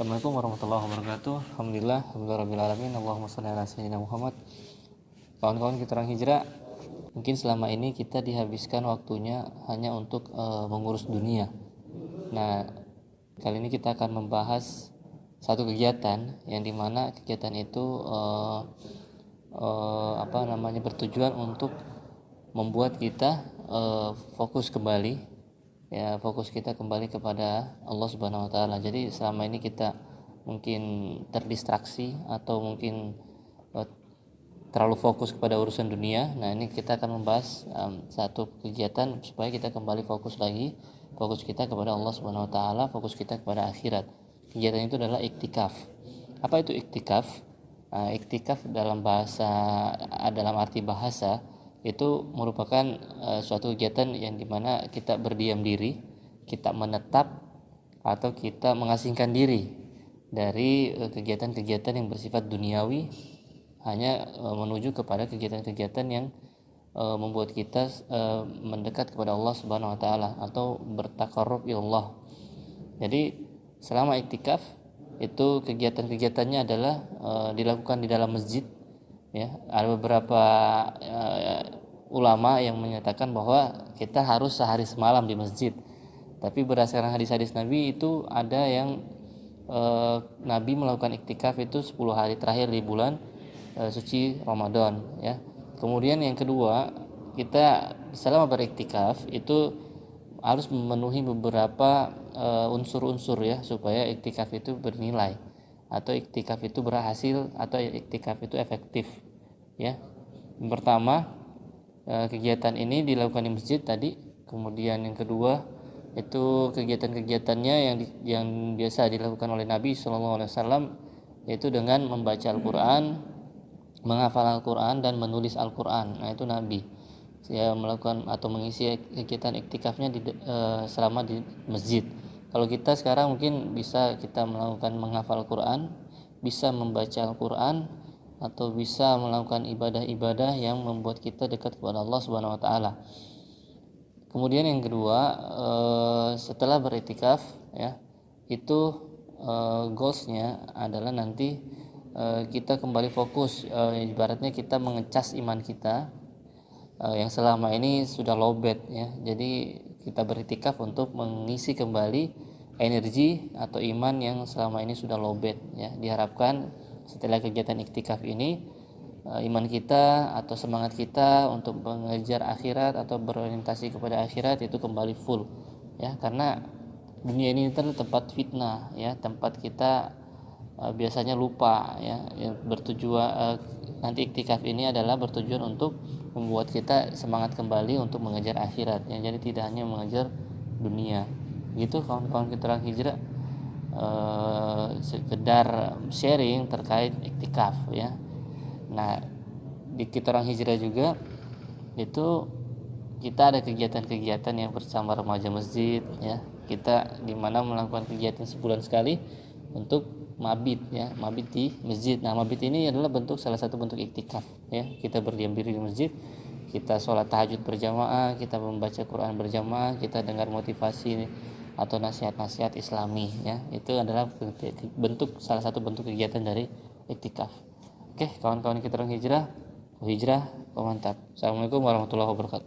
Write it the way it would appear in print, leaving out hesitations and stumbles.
Assalamualaikum warahmatullahi wabarakatuh. Alhamdulillah rabbil alamin. Allahumma shalli ala sayyidina Muhammad. Kawan-kawan kita orang hijrah, mungkin selama ini kita dihabiskan waktunya hanya untuk mengurus dunia. Nah, kali ini kita akan membahas satu kegiatan yang dimana kegiatan itu bertujuan untuk membuat kita fokus kita kembali kepada Allah Subhanahu wa taala. Jadi selama ini kita mungkin terdistraksi atau mungkin terlalu fokus kepada urusan dunia. Nah, ini kita akan membahas satu kegiatan supaya kita kembali fokus kita kepada Allah Subhanahu wa taala, fokus kita kepada akhirat. Kegiatan itu adalah iktikaf. Apa itu iktikaf? Iktikaf dalam arti bahasa itu merupakan suatu kegiatan yang dimana kita berdiam diri, kita menetap atau kita mengasingkan diri dari kegiatan-kegiatan yang bersifat duniawi, hanya menuju kepada kegiatan-kegiatan yang membuat kita mendekat kepada Allah Subhanahu wa taala atau bertaqarrub ilallah. Jadi selama iktikaf itu kegiatan-kegiatannya adalah dilakukan di dalam masjid. Ya, ada beberapa ulama yang menyatakan bahwa kita harus sehari semalam di masjid. Tapi berdasarkan hadis-hadis Nabi itu ada yang Nabi melakukan iktikaf itu 10 hari terakhir di bulan suci Ramadan. Ya. Kemudian yang kedua, kita selama beriktikaf itu harus memenuhi beberapa unsur-unsur ya supaya iktikaf itu bernilai atau iktikaf itu berhasil atau iktikaf itu efektif ya. Yang pertama, kegiatan ini dilakukan di masjid tadi. Kemudian yang kedua itu kegiatan-kegiatannya yang biasa dilakukan oleh Nabi SAW, yaitu dengan membaca Al-Quran, menghafal Al-Quran dan menulis Al-Quran. Nah, itu Nabi ya melakukan atau mengisi kegiatan iktikafnya selama di masjid. Kalau kita sekarang mungkin bisa kita melakukan menghafal Al-Quran, bisa membaca Al-Quran, atau bisa melakukan ibadah-ibadah yang membuat kita dekat kepada Allah Subhanahu wa taala. Kemudian yang kedua, setelah beriktikaf ya, itu goalsnya adalah nanti kita kembali fokus, ibaratnya kita mengecas iman kita yang selama ini sudah lowbat ya. Jadi kita beriktikaf untuk mengisi kembali energi atau iman yang selama ini sudah lowbat ya. Diharapkan setelah kegiatan iktikaf ini iman kita atau semangat kita untuk mengejar akhirat atau berorientasi kepada akhirat itu kembali full ya, karena dunia ini adalah tempat fitnah ya, tempat kita biasanya lupa ya. Nanti iktikaf ini adalah bertujuan untuk membuat kita semangat kembali untuk mengejar akhirat ya. Jadi tidak hanya mengejar dunia. Gitu kawan-kawan kita orang hijrah, sekedar sharing terkait iktikaf ya. Nah, di kita orang hijrah juga itu kita ada kegiatan-kegiatan yang bersama remaja masjid ya. Kita dimana melakukan kegiatan sebulan sekali untuk mabit di masjid. Nah, mabit ini adalah salah satu bentuk iktikaf ya. Kita berdiam diri di masjid, kita sholat tahajud berjamaah, kita membaca Quran berjamaah, kita dengar motivasi atau nasihat-nasihat Islami ya. Itu adalah salah satu bentuk kegiatan dari iktikaf. Oke, kawan-kawan kita orang hijrah, mantap. Assalamualaikum warahmatullahi wabarakatuh.